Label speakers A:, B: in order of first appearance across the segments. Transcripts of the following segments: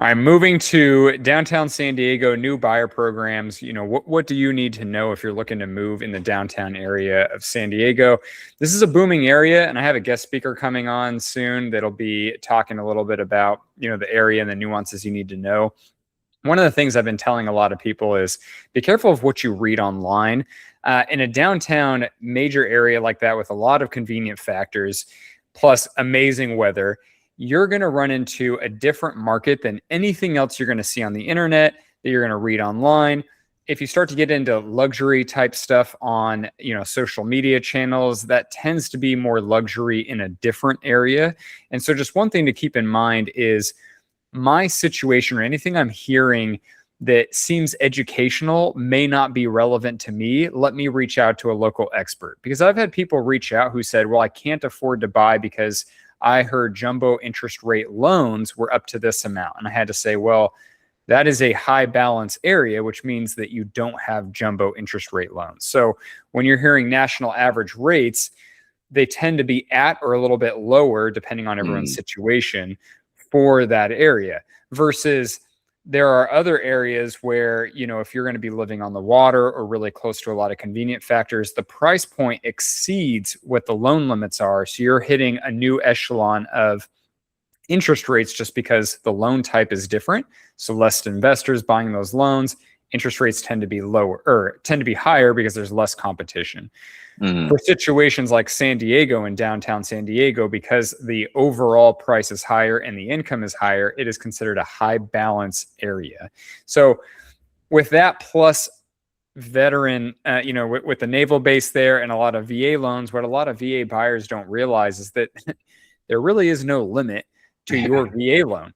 A: I'm moving to downtown San Diego, new buyer programs. What do you need to know if you're looking to move in the downtown area of San Diego? This is a booming area, and I have a guest speaker coming on soon that'll be talking a little bit about, the area and the nuances you need to know. One of the things I've been telling a lot of people is be careful of what you read online. In a downtown major area like that with a lot of convenient factors, plus amazing weather, you're going to run into a different market than anything else you're going to see on the internet, that you're going to read online. If you start to get into luxury type stuff on, social media channels, that tends to be more luxury in a different area. And so just one thing to keep in mind is my situation or anything I'm hearing that seems educational may not be relevant to me. Let me reach out to a local expert, because I've had people reach out who said, well, I can't afford to buy because I heard jumbo interest rate loans were up to this amount. And I had to say, well, that is a high balance area, which means that you don't have jumbo interest rate loans. So when you're hearing national average rates, they tend to be at or a little bit lower, depending on everyone's situation for that area, versus there are other areas where, if you're going to be living on the water or really close to a lot of convenient factors, the price point exceeds what the loan limits are. So you're hitting a new echelon of interest rates just because the loan type is different. So less investors buying those loans, interest rates tend to be lower or tend to be higher because there's less competition. For situations like San Diego and downtown San Diego, because the overall price is higher and the income is higher, it is considered a high balance area. So with that plus veteran, with the naval base there and a lot of VA loans, what a lot of VA buyers don't realize is that there really is no limit to your VA loan.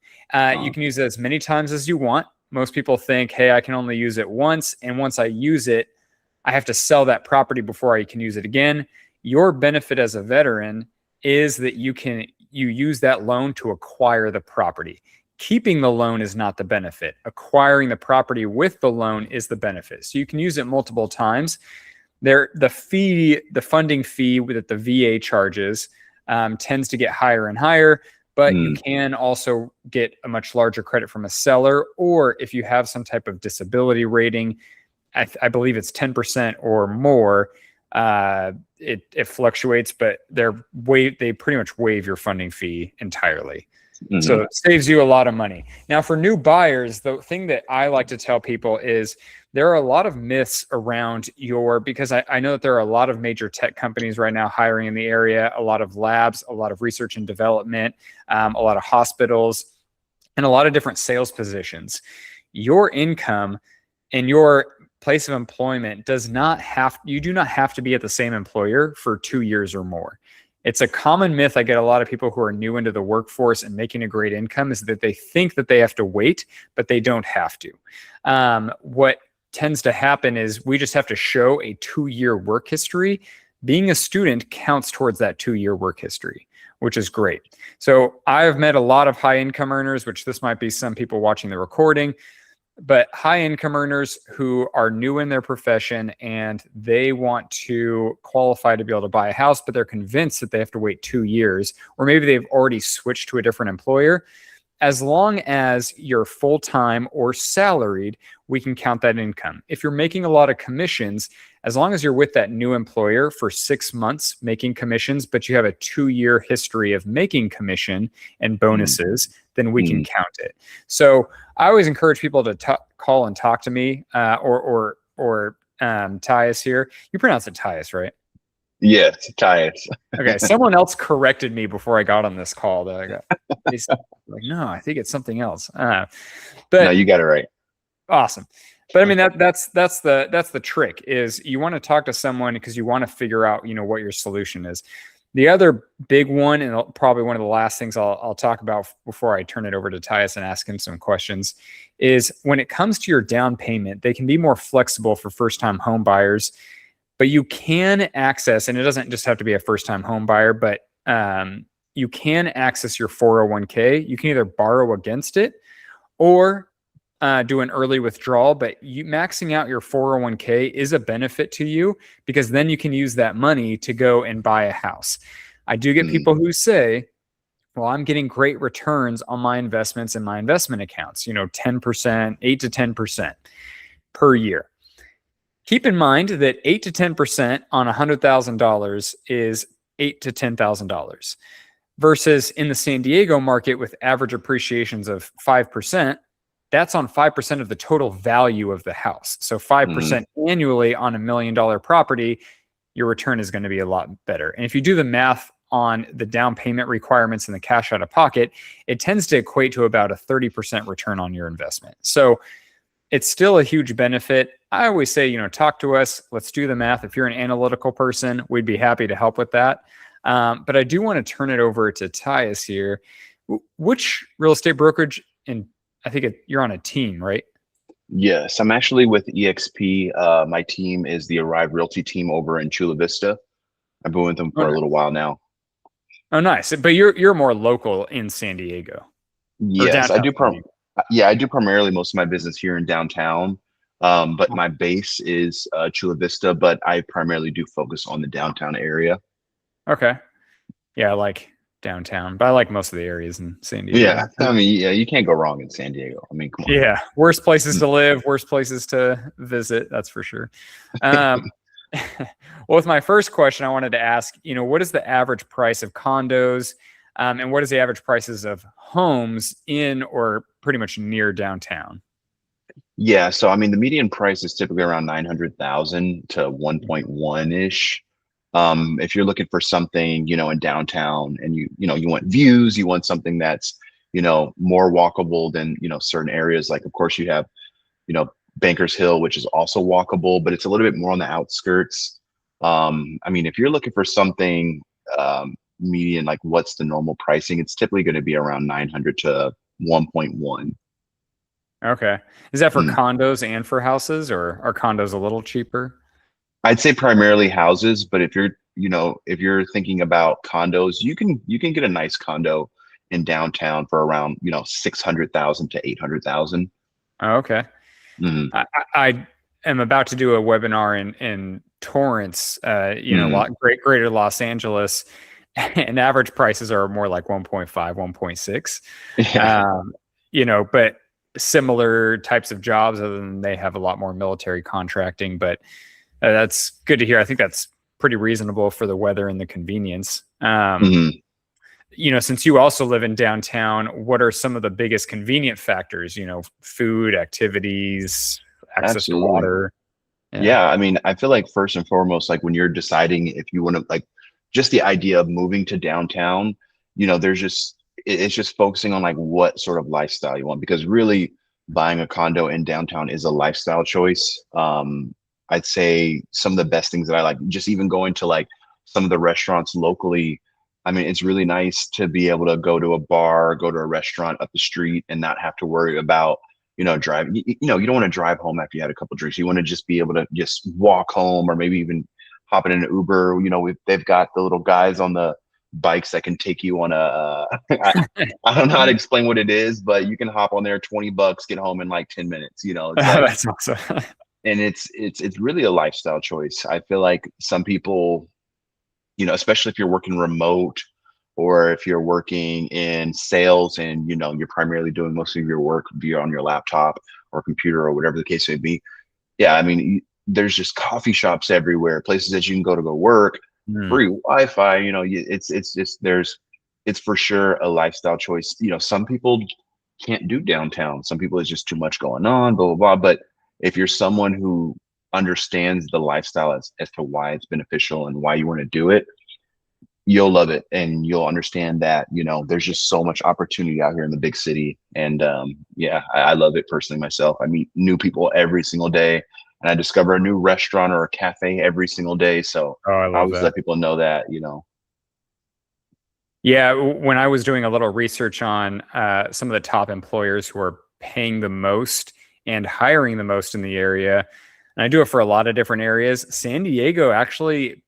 A: You can use it as many times as you want. Most people think, hey, I can only use it once. And once I use it, I have to sell that property before I can use it again. Your benefit as a veteran is that you use that loan to acquire the property. Keeping the loan is not the benefit. Acquiring the property with the loan is the benefit. So you can use it multiple times. The funding fee that the VA charges tends to get higher and higher, but you can also get a much larger credit from a seller, or if you have some type of disability rating, I believe it's 10% or more. It fluctuates, but they pretty much waive your funding fee entirely. So it saves you a lot of money. Now, for new buyers, the thing that I like to tell people is there are a lot of myths around because I know that there are a lot of major tech companies right now hiring in the area, a lot of labs, a lot of research and development, a lot of hospitals, and a lot of different sales positions. Your income and your place of employment you do not have to be at the same employer for 2 years or more. It's a common myth. I get a lot of people who are new into the workforce and making a great income is that they think that they have to wait, but they don't have to. What tends to happen is we just have to show a 2-year work history. Being a student counts towards that 2-year work history, which is great. So I've met a lot of high income earners, which this might be some people watching the recording, but high income earners who are new in their profession and they want to qualify to be able to buy a house, but they're convinced that they have to wait 2 years, or maybe they've already switched to a different employer. As long as you're full-time or salaried, we can count that income. If you're making a lot of commissions, as long as you're with that new employer for 6 months making commissions, but you have a 2-year history of making commission and bonuses, then we can count it. So I always encourage people to call and talk to me, or Tyus here. You pronounce it Tyus, right?
B: Yes, Tyus.
A: Okay, someone else corrected me before I got on this call. They said, no, I think it's something else. But
B: no, you got it right.
A: Awesome. But I mean, that's the trick is you want to talk to someone because you want to figure out, what your solution is. The other big one, and probably one of the last things I'll talk about before I turn it over to Tyus and ask him some questions, is when it comes to your down payment, they can be more flexible for first-time home buyers. But you can access, and it doesn't just have to be a first-time home buyer, but you can access your 401k. You can either borrow against it or do an early withdrawal, but maxing out your 401k is a benefit to you because then you can use that money to go and buy a house. I do get people who say, well, I'm getting great returns on my investments in my investment accounts, 10%, 8 to 10% per year. Keep in mind that 8 to 10% on $100,000 is $8 to $10,000 versus in the San Diego market with average appreciations of 5%, that's on 5% of the total value of the house. So 5% annually on $1 million property, your return is going to be a lot better. And if you do the math on the down payment requirements and the cash out of pocket, it tends to equate to about a 30% return on your investment. So it's still a huge benefit. I always say, talk to us. Let's do the math. If you're an analytical person, we'd be happy to help with that. But I do want to turn it over to Tyus here. Which real estate brokerage, and I think you're on a team, right?
B: Yes, I'm actually with EXP. My team is the Arrive Realty team over in Chula Vista. I've been with them for a little while now.
A: Oh, nice. But you're more local in San Diego.
B: Yes, I do. I do primarily most of my business here in downtown. But my base is Chula Vista, but I primarily do focus on the downtown area.
A: Okay. Yeah, I like downtown, but I like most of the areas in San Diego.
B: Yeah, I mean, yeah, you can't go wrong in San Diego. I mean, come on.
A: Yeah, worst places to live, worst places to visit, that's for sure. Well, with my first question, I wanted to ask, what is the average price of condos, and what is the average prices of homes in or pretty much near downtown?
B: Yeah, so I mean, the median price is typically around 900,000 to 1.1 ish. If you're looking for something, in downtown, and you want views, you want something that's, more walkable than, certain areas. Like, of course, you have, Bankers Hill, which is also walkable, but it's a little bit more on the outskirts. I mean, if you're looking for something median, like what's the normal pricing, it's typically going to be around 900 to 1.1.
A: Okay. Is that for condos and for houses, or are condos a little cheaper?
B: I'd say primarily houses, but if you're thinking about condos, you can get a nice condo in downtown for around, 600,000 to 800,000.
A: Oh, okay. I am about to do a webinar in Torrance, greater Los Angeles, and average prices are more like 1.5, 1.6. Yeah. But similar types of jobs, other than they have a lot more military contracting, but that's good to hear. I think that's pretty reasonable for the weather and the convenience. Since you also live in downtown, what are some of the biggest convenient factors? Food, activities, access to water.
B: Yeah. I mean, I feel like first and foremost, like when you're deciding if you want to, like, just the idea of moving to downtown, it's just focusing on like what sort of lifestyle you want, because really buying a condo in downtown is a lifestyle choice. I'd say some of the best things that I like, just even going to like some of the restaurants locally. I mean, it's really nice to be able to go to a bar, go to a restaurant up the street, and not have to worry about, driving. You don't want to drive home after you had a couple of drinks. You want to just be able to just walk home, or maybe even hop in an Uber. They've got the little guys on the bikes that can take you on a, I don't know how to explain what it is, but you can hop on there, $20, get home in like 10 minutes, it's like,
A: that's awesome.
B: And it's really a lifestyle choice. I feel like some people, especially if you're working remote, or if you're working in sales and, you're primarily doing most of your work via on your laptop or computer or whatever the case may be. Yeah. I mean, there's just coffee shops everywhere, places that you can go work, free Wi-Fi, it's for sure a lifestyle choice. Some people can't do downtown. Some people, it's just too much going on, blah, blah, blah. But if you're someone who understands the lifestyle as to why it's beneficial and why you want to do it, you'll love it. And you'll understand that, there's just so much opportunity out here in the big city. And I love it personally myself. I meet new people every single day, and I discover a new restaurant or a cafe every single day. So I always let people know that,
A: Yeah, when I was doing a little research on some of the top employers who are paying the most and hiring the most in the area, and I do it for a lot of different areas, San Diego actually,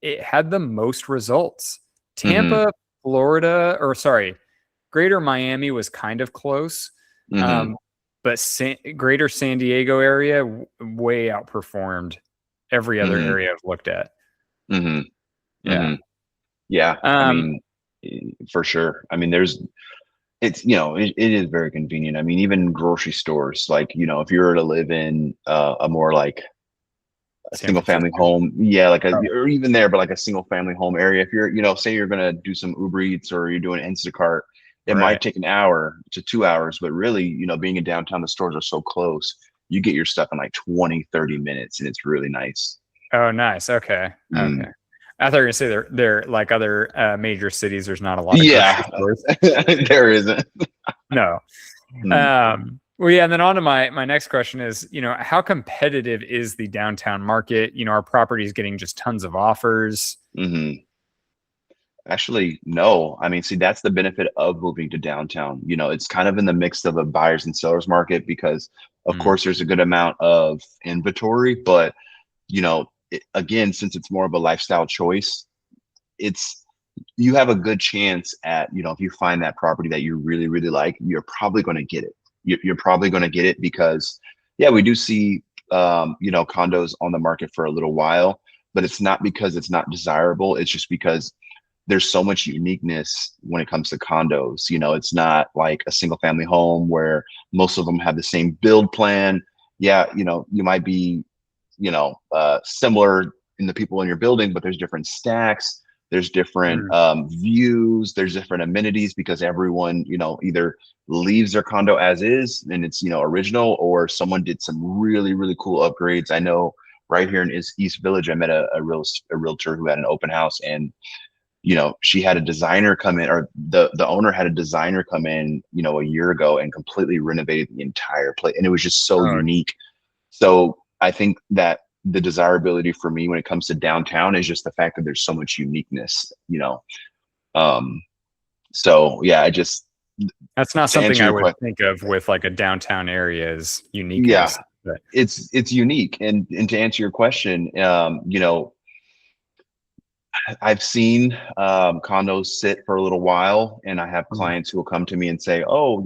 A: it had the most results. Tampa, Florida, Greater Miami was kind of close, but Greater San Diego area way outperformed every other area I've looked at.
B: Yeah. I mean, For sure. I mean, it's, it is very convenient. I mean, even grocery stores, like, if you were to live in a more like a
A: San
B: single family
A: Francisco.
B: home, yeah, like
A: Oh,
B: or even there, but like a single family home area, if you're, say you're going to do some Uber Eats or you're doing Instacart, it might
A: right.
B: take an hour to 2 hours, but really, being in downtown, the stores are so close, you get your stuff in like 20, 30 minutes, and it's really nice.
A: Oh, nice. Okay. Okay.
B: Mm.
A: I thought you were gonna say they're like other major cities. There's not a lot of grocery
B: Yeah,
A: stores.
B: there isn't.
A: No.
B: Mm.
A: Well, yeah. And then on to my next question is, how competitive is the downtown market? Are properties getting just tons of offers?
B: Hmm. Actually, no. I mean, see, that's the benefit of moving to downtown. It's kind of in the mix of a buyers and sellers market because, of
A: Mm,
B: course, there's a good amount of inventory, but again, since it's more of a lifestyle choice, it's you have a good chance at, if you find that property that you really, really like, you're probably going to get it. You're probably going to get it because, yeah, we do see, condos on the market for a little while, but it's not because it's not desirable. It's just because there's so much uniqueness when it comes to condos. It's not like a single family home where most of them have the same build plan. Yeah, you might be, similar in the people in your building, but there's different stacks, there's different
A: mm,
B: views, there's different amenities because everyone, either leaves their condo as is and it's, original, or someone did some really, really cool upgrades. I know right here in East Village, I met a realtor who had an open house, and she had a designer come in, or the owner had a designer come in, a year ago and completely renovated the entire place. And it was just so
A: oh,
B: unique. So I think that the desirability for me when it comes to downtown is just the fact that there's so much uniqueness. Um, so yeah,
A: that's not
B: to
A: something
B: answer
A: I
B: your
A: would
B: question,
A: think of with like a downtown area's
B: yeah,
A: uniqueness. But
B: it's unique. And to answer your question, I've seen condos sit for a little while, and I have
A: mm,
B: clients who will come to me and say, "Oh,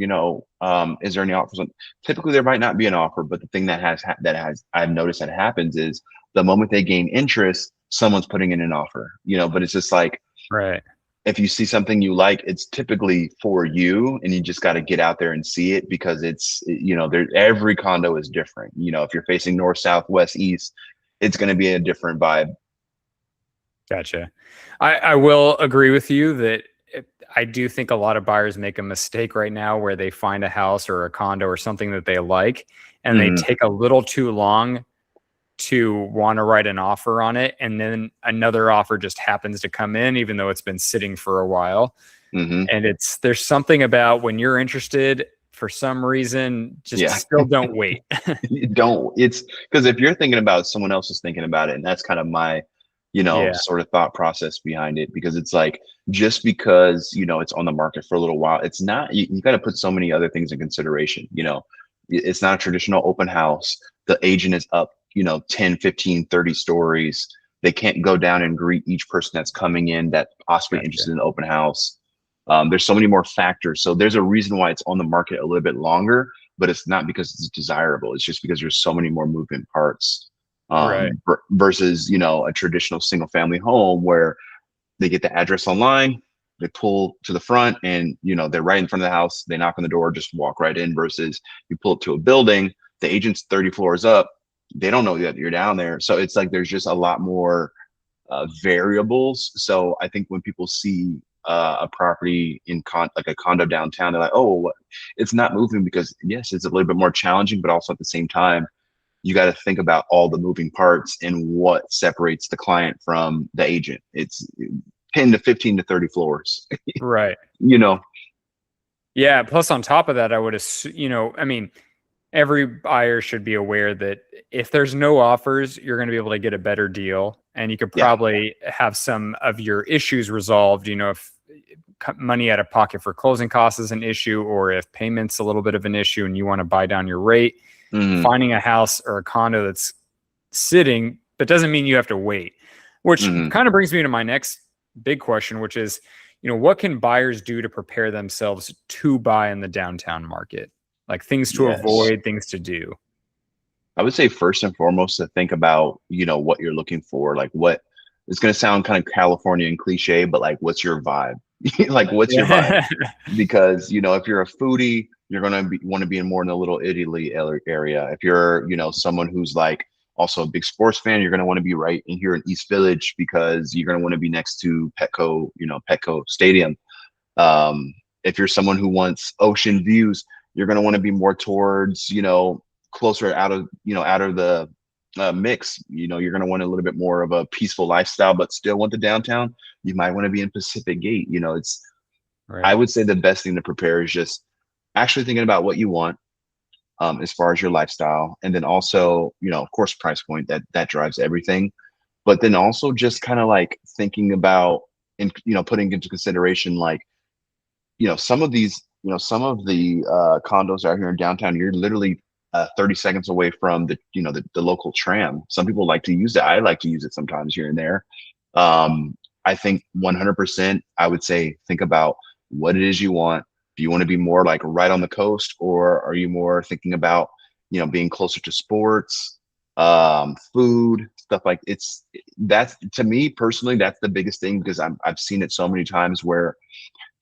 B: is there any offers?" Typically, there might not be an offer, but the thing that has I've noticed that happens is the moment they gain interest, someone's putting in an offer. But it's just like
A: right.
B: if you see something you like, it's typically for you, and you just got to get out there and see it because there every condo is different. If you're facing north, south, west, east, it's going to be a different vibe.
A: Gotcha. I will agree with you that I do think a lot of buyers make a mistake right now where they find a house or a condo or something that they like, and they
B: Hmm.
A: take a little too long to want to write an offer on it. And then another offer just happens to come in, even though it's been sitting for a while.
B: Hmm.
A: And there's something about when you're interested for some reason, just
B: Yeah.
A: still don't wait.
B: Don't it's because if you're thinking about it, someone else is thinking about it, and that's kind of my
A: Yeah.
B: sort of thought process behind it, because it's like just because it's on the market for a little while, it's not you got to put so many other things in consideration. It's not a traditional open house. The agent is up 10, 15, 30 stories. They can't go down and greet each person that's coming in that possibly
A: Gotcha.
B: interested in the open house. There's so many more factors, so there's a reason why it's on the market a little bit longer, but it's not because it's desirable. It's just because there's so many more moving parts,
A: Right.
B: versus a traditional single family home where they get the address online, they pull to the front, and they're right in front of the house. They knock on the door, just walk right in. Versus you pull up to a building, the agent's 30 floors up. They don't know that you're down there, so it's like there's just a lot more variables. So I think when people see a property like a condo downtown, they're like, oh, it's not moving, because yes, it's a little bit more challenging, but also at the same time, you got to think about all the moving parts and what separates the client from the agent. It's 10 to 15 to 30 floors,
A: Right.
B: you know?
A: Yeah. Plus, on top of that, I would assume, I mean, every buyer should be aware that if there's no offers, you're going to be able to get a better deal, and you could
B: Yeah.
A: probably have some of your issues resolved. If money out of pocket for closing costs is an issue, or if payments a little bit of an issue and you want to buy down your rate,
B: Hmm.
A: finding a house or a condo that's sitting, but doesn't mean you have to wait. Which
B: Hmm.
A: kind of brings me to my next big question, which is, what can buyers do to prepare themselves to buy in the downtown market? Like things to
B: Yes.
A: avoid, things to do.
B: I would say first and foremost to think about, what you're looking for. Like, what it's going to sound kind of California and cliche, but like, what's your vibe? Like, what's your vibe?
A: Yeah.
B: Because, if you're a foodie, you're going to want to be in more in the Little Italy area. If you're, someone who's like also a big sports fan, you're going to want to be right in here in East Village because you're going to want to be next to Petco Stadium. If you're someone who wants ocean views, you're going to want to be more towards, closer out of the mix. You're going to want a little bit more of a peaceful lifestyle, but still want the downtown. You might want to be in Pacific Gate. I
A: Right.
B: would say the best thing to prepare is just actually thinking about what you want, as far as your lifestyle, and then also, of course, price point that drives everything. But then also just kind of like thinking about and putting into consideration, like, some of the condos out here in downtown, you're literally 30 seconds away from the local tram. Some people like to use it. I like to use it sometimes here and there. I think 100%, I would say, think about what it is you want. Do you want to be more like right on the coast, or are you more thinking about, being closer to sports, food, stuff like that's, to me personally, that's the biggest thing, because I've seen it so many times where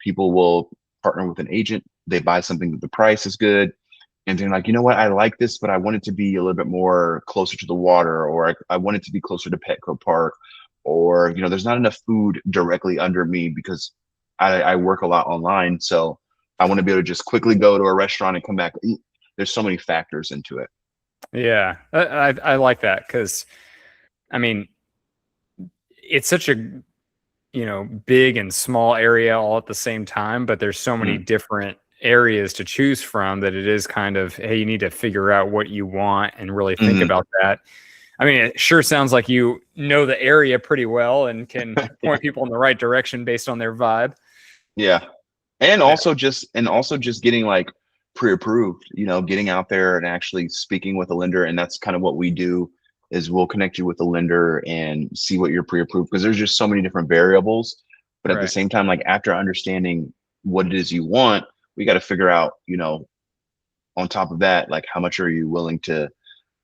B: people will partner with an agent, they buy something that the price is good, and they're like, you know what, I like this, but I want it to be a little bit more closer to the water, or I want it to be closer to Petco Park, or there's not enough food directly under me because I work a lot online, so I want to be able to just quickly go to a restaurant and come back. There's so many factors into it.
A: Yeah. I like that because, I mean, it's such a, big and small area all at the same time, but there's so many
B: Mm,
A: different areas to choose from that it is kind of, hey, you need to figure out what you want and really think
B: mhm.
A: about that. I mean, it sure sounds like you know the area pretty well and can point people in the right direction based on their vibe.
B: Yeah. And
A: Yeah.
B: also just getting like pre-approved, getting out there and actually speaking with a lender. And that's kind of what we do, is we'll connect you with a lender and see what you're pre-approved, because there's just so many different variables. But at the
A: Right.
B: same time, like, after understanding what it is you want, we got to figure out, on top of that, like, how much are you willing to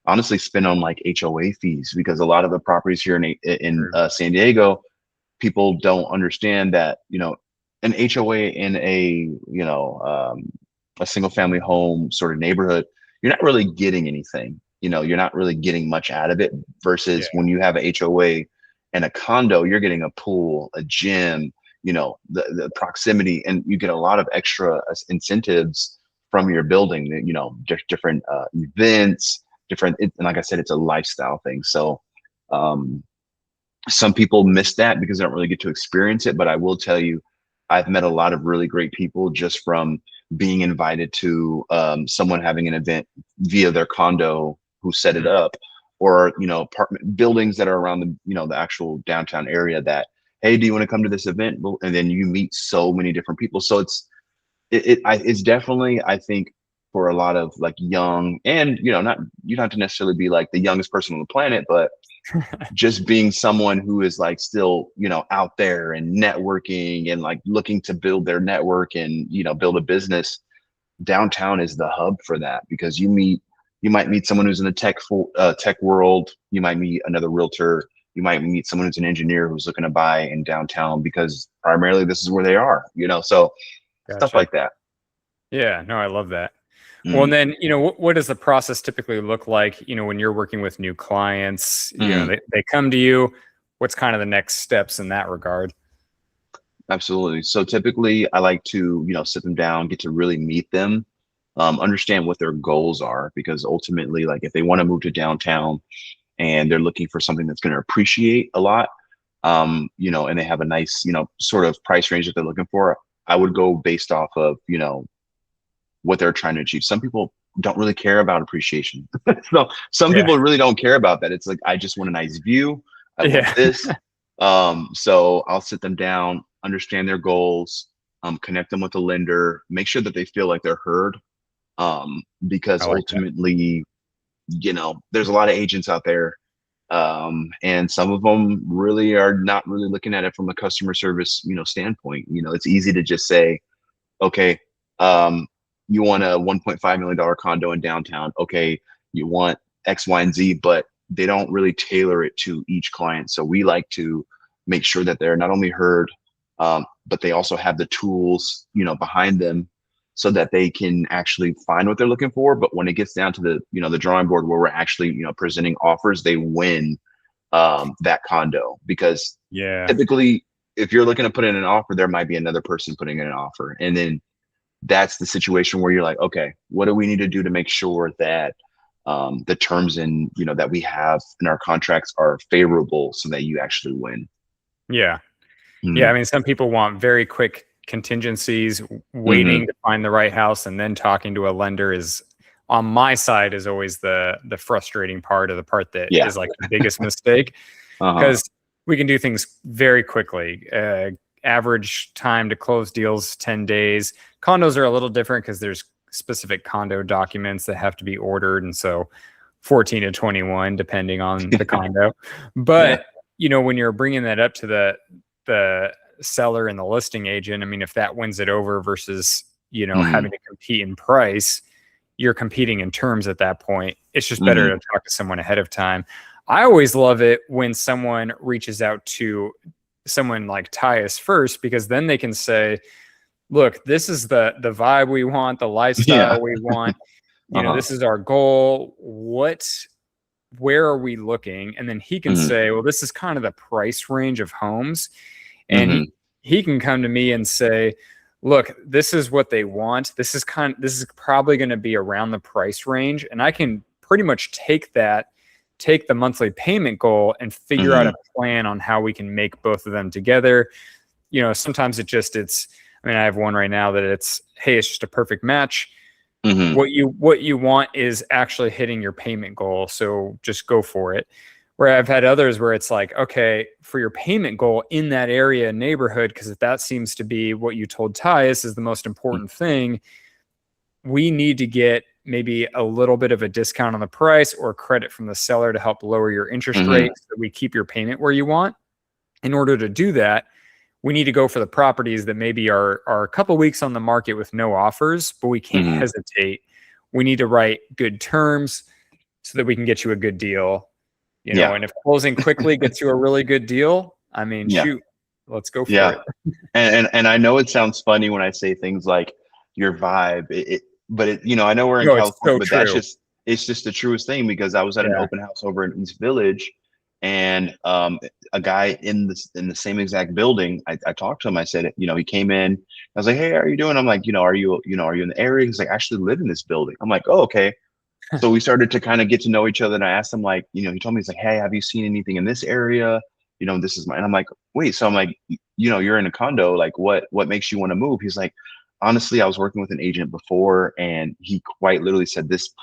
B: honestly spend on like HOA fees? Because a lot of the properties here in San Diego, people don't understand that, an HOA in a single family home sort of neighborhood, you're not really getting anything. You're not really getting much out of it,
A: Yeah.
B: versus when you have a HOA and a condo, you're getting a pool, a gym, the proximity, and you get a lot of extra incentives from your building, different events, and like I said, it's a lifestyle thing. So, um, some people miss that because they don't really get to experience it. But I will tell you, I've met a lot of really great people just from being invited to, someone having an event via their condo who set it
A: Mhm.
B: up, or apartment buildings that are around the actual downtown area, that, hey, do you want to come to this event? Well, and then you meet so many different people. So it's definitely, I think, for a lot of like young, and not, you don't have to necessarily be like the youngest person on the planet, but just being someone who is like still, out there and networking and like looking to build their network and, build a business. Downtown is the hub for that, because you might meet someone who's in the tech world. You might meet another realtor. You might meet someone who's an engineer who's looking to buy in downtown, because primarily this is where they are, so stuff
A: Gotcha.
B: like that.
A: Yeah. No, I love that. Well, and
B: Mm,
A: then, what does the process typically look like, when you're working with new clients,
B: mm.
A: they come to you, what's kind of the next steps in that regard?
B: Absolutely. So typically I like to, sit them down, get to really meet them, understand what their goals are, because ultimately, like, if they want to move to downtown and they're looking for something that's going to appreciate a lot, and they have a nice, sort of price range that they're looking for, I would go based off of, what they're trying to achieve. Some people don't really care about appreciation. So some
A: Yeah.
B: people really don't care about that. It's like, I just want a nice view. I want
A: Yeah.
B: this. So I'll sit them down, understand their goals, connect them with a lender, make sure that they feel like they're heard.
A: I
B: Because
A: like that.
B: ultimately, there's a lot of agents out there. And some of them really are not really looking at it from a customer service, standpoint. It's easy to just say, okay, um, you want a $1.5 million condo in downtown. Okay, you want X, Y, and Z, but they don't really tailor it to each client. So we like to make sure that they're not only heard, but they also have the tools, behind them so that they can actually find what they're looking for. But when it gets down to the drawing board where we're actually, presenting offers, they win that condo, because
A: Yeah.
B: typically if you're looking to put in an offer, there might be another person putting in an offer. And then that's the situation where you're like, okay, what do we need to do to make sure that the terms and, that we have in our contracts are favorable so that you actually win.
A: Yeah. Yeah.
B: Mm-hmm.
A: I mean, some people want very quick contingencies,
B: Mm-hmm.
A: waiting to find the right house, and then talking to a lender is, on my side, is always the frustrating part, of the part that
B: Yeah.
A: is like the biggest mistake, because we can do things very quickly. Average time to close deals 10 days. Condos are a little different because there's specific condo documents that have to be ordered, and so 14 to 21 depending on the condo. But when you're bringing that up to the seller and the listing agent, I mean, if that wins it over versus having to compete in price, you're competing in terms at that point. It's just better to talk to someone ahead of time. I always love it when someone reaches out to someone like Tyus first, because then they can say, look, this is the vibe we want, the lifestyle we want. This is our goal. Where are we looking? And then he can say, well, this is kind of the price range of homes. And he can come to me and say, look, this is what they want. This is probably going to be around the price range. And I can pretty much take the monthly payment goal and figure out a plan on how we can make both of them together. Sometimes I mean, I have one right now that it's just a perfect match. What you want is actually hitting your payment goal, so just go for it. Where I've had others where it's like, okay, for your payment goal in that area neighborhood, because if that seems to be what you told Tyus is the most important thing, we need to get maybe a little bit of a discount on the price or credit from the seller to help lower your interest rate so that we keep your payment where you want. In order to do that, we need to go for the properties that maybe are a couple weeks on the market with no offers, but we can't hesitate. We need to write good terms so that we can get you a good deal. And if closing quickly gets you a really good deal, I mean, shoot, let's go for it.
B: And I know it sounds funny when I say things like your vibe, but I know we're in California, but it's just the truest thing, because I was at an open house over in East Village, and a guy in the same exact building, I talked to him. I said, he came in. I was like, hey, how are you doing? I'm like, are you in the area? He's like, I actually live in this building. I'm like, oh, okay. So we started to kind of get to know each other, and I asked him, like, he told me, he's like, hey, have you seen anything in this area? This is mine. And I'm like, wait, so I'm like, you're in a condo, like what makes you want to move? He's like, honestly, I was working with an agent before, and he quite literally said, this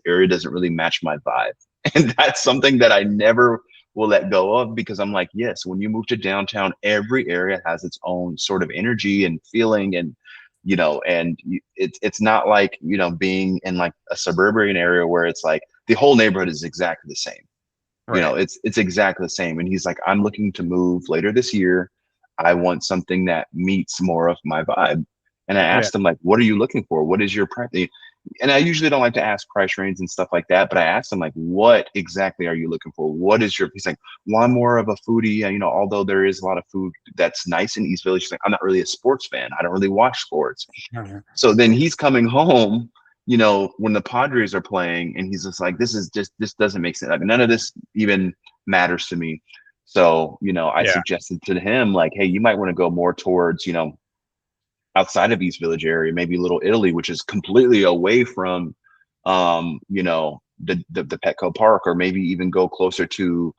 B: area doesn't really match my vibe. And that's something that I never will let go of, because I'm like, yes, when you move to downtown, every area has its own sort of energy and feeling, and it's not like being in like a suburban area where it's like the whole neighborhood is exactly the same. It's exactly the same. And he's like, I'm looking to move later this year. I want something that meets more of my vibe. And I asked him, like, what are you looking for? What is your preference? And I usually don't like to ask price range and stuff like that, but I asked him, like, what exactly are you looking for? He's like, well, I'm more of a foodie. Although there is a lot of food that's nice in East Village, he's like, I'm not really a sports fan. I don't really watch sports. So then he's coming home, when the Padres are playing, and he's just like, this doesn't make sense. Like, none of this even matters to me. So, I suggested to him, like, hey, you might want to go more towards, outside of East Village area, maybe Little Italy, which is completely away from, the Petco Park, or maybe even go closer to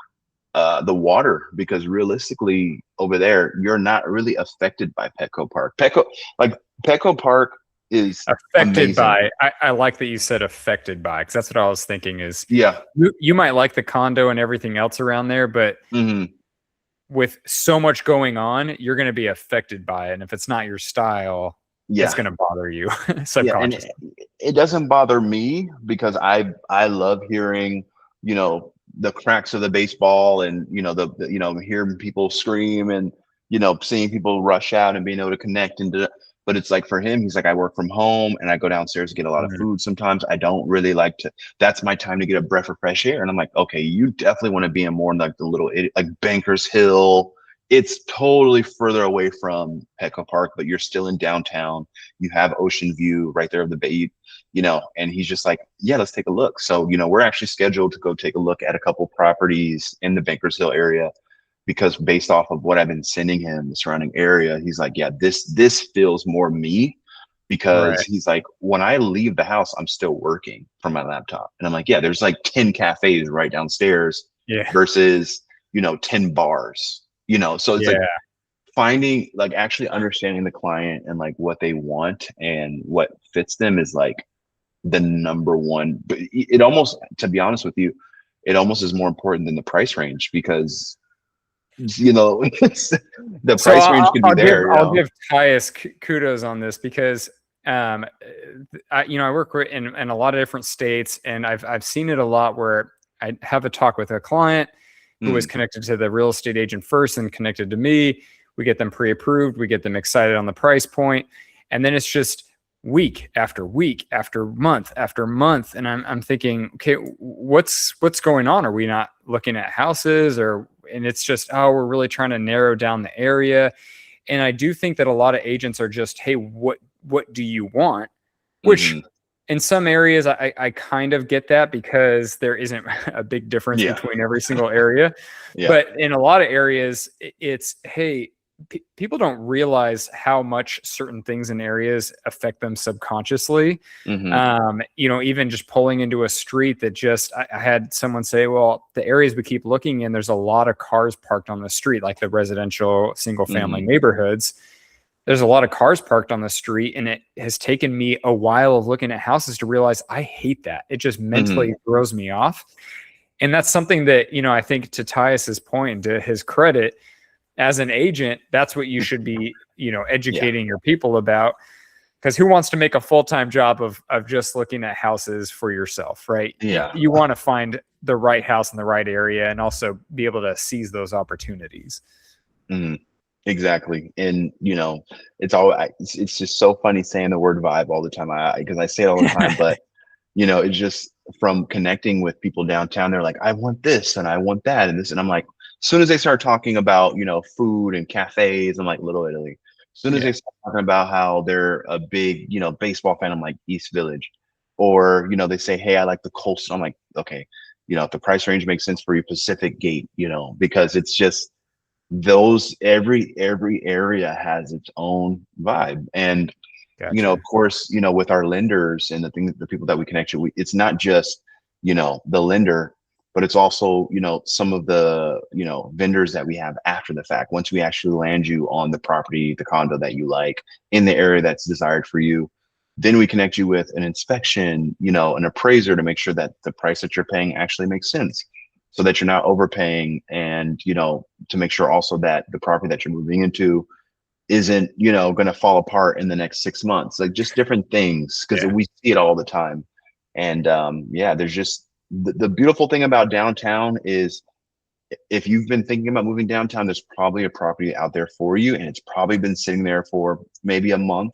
B: the water, because realistically over there, you're not really affected by Petco Park. Petco Park is
A: affected
B: amazing.
A: by. I like that you said affected by, because that's what I was thinking is, you might like the condo and everything else around there, but with so much going on, you're going to be affected by it. And if it's not your style, it's going to bother you subconsciously.
B: It doesn't bother me, because I love hearing, the cracks of the baseball, and, hearing people scream, and, seeing people rush out and being able to connect. But it's like, for him, he's like, I work from home and I go downstairs to get a lot of food. Sometimes I don't really like to, that's my time to get a breath of fresh air. And I'm like, okay, you definitely want to be in more like the little, like Bankers Hill, it's totally further away from Petco Park, but you're still in downtown. You have ocean view right there of the bay, and he's just like, yeah, let's take a look. So, we're actually scheduled to go take a look at a couple properties in the Bankers Hill area, because based off of what I've been sending him, the surrounding area, he's like, yeah, this feels more me, because
A: Right.
B: he's like, when I leave the house, I'm still working from my laptop. And I'm like, yeah, there's like 10 cafes right downstairs
A: Yeah.
B: versus, 10 bars, so it's like
A: Yeah.
B: finding, like, actually understanding the client and like what they want and what fits them is like the number one. But it almost, to be honest with you, it almost is more important than the price range, because the
A: So
B: price range could be there.
A: I'll give Tyus kudos on this, because I work in a lot of different states, and I've seen it a lot where I have a talk with a client who was connected to the real estate agent first and connected to me. We get them pre-approved, we get them excited on the price point, and then it's just week after week after month after month, and I'm thinking, okay, what's going on? Are we not looking at houses? And it's just, oh, we're really trying to narrow down the area. And I do think that a lot of agents are just, hey, what do you want? Which in some areas I kind of get that, because there isn't a big difference between every single area. But in a lot of areas, it's, hey, people don't realize how much certain things in areas affect them subconsciously. Even just pulling into a street that just, I had someone say, well, the areas we keep looking in, there's a lot of cars parked on the street, like the residential single family neighborhoods. There's a lot of cars parked on the street, and it has taken me a while of looking at houses to realize I hate that. It just mentally throws me off. And that's something that, I think, to Tyus's point, to his credit, as an agent, that's what you should be, educating your people about, because who wants to make a full-time job of just looking at houses for yourself, right? You want to find the right house in the right area, and also be able to seize those opportunities.
B: Exactly. And it's just so funny saying the word vibe all the time, because I say it all the time. But it's just from connecting with people downtown, they're like, I want this and I want that and this, and I'm like, as soon as they start talking about food and cafes, I'm like, Little Italy. As soon as they start talking about how they're a big baseball fan, I'm like, East Village. Or they say, hey, I like the coastal, I'm like, okay, if the price range makes sense for you, Pacific Gate, because it's just those, every area has its own vibe. And of course, with our lenders and the people that we connect you, it's not just the lender, but it's also some of the vendors that we have after the fact. Once we actually land you on the property, the condo that you like in the area that's desired for you, then we connect you with an inspection, an appraiser, to make sure that the price that you're paying actually makes sense, so that you're not overpaying, and to make sure also that the property that you're moving into isn't going to fall apart in the next 6 months, like just different things, because we see it all the time. And there's just the beautiful thing about downtown is, if you've been thinking about moving downtown, there's probably a property out there for you, and it's probably been sitting there for maybe a month,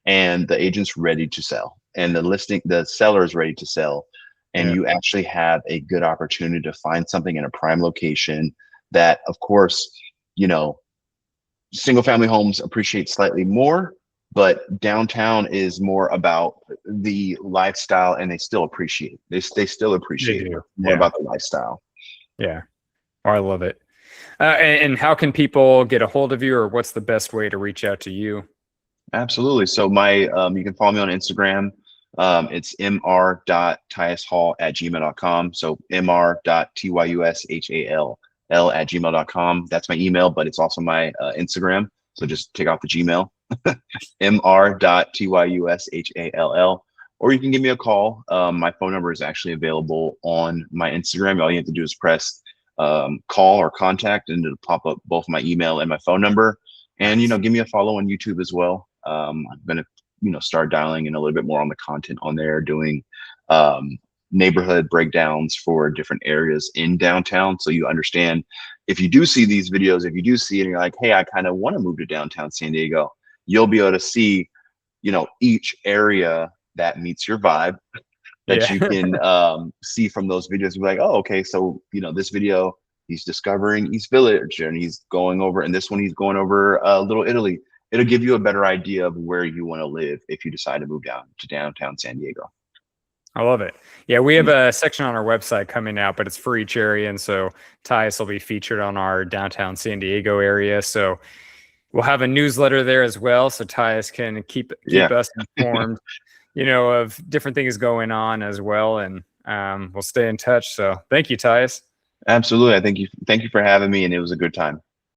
B: and the agent's ready to sell, and the seller is ready to sell, and you actually have a good opportunity to find something in a prime location that, of course, single family homes appreciate slightly more, but downtown is more about the lifestyle, and they still appreciate more about the lifestyle.
A: Oh, I love it. And how can people get a hold of you, or what's the best way to reach out to you?
B: Absolutely. So you can follow me on Instagram. It's mr.tyushall@gmail.com. So mr.tyushall@gmail.com. That's my email, but it's also my Instagram. So just take off the Gmail. mr.tyushall. Or you can give me a call. My phone number is actually available on my Instagram. All you have to do is press call or contact, and it'll pop up both my email and my phone number. And give me a follow on YouTube as well. I'm gonna start dialing in a little bit more on the content on there, doing neighborhood breakdowns for different areas in downtown, so you understand, if you do see these videos, if you do see it and you're like, hey, I kind of want to move to downtown San Diego, you'll be able to see each area that meets your vibe, that you can see from those videos. You'll be like, oh, okay, so this video he's discovering East Village, and he's going over, and this one he's going over Little Italy. It'll give you a better idea of where you want to live if you decide to move down to downtown San Diego.
A: I love it. Yeah, we have a section on our website coming out, but it's for each area. And so Tyus will be featured on our downtown San Diego area. So we'll have a newsletter there as well. So Tyus can keep us informed, of different things going on as well. And we'll stay in touch. So thank you, Tyus.
B: Absolutely. Thank you for having me, and it was a good time.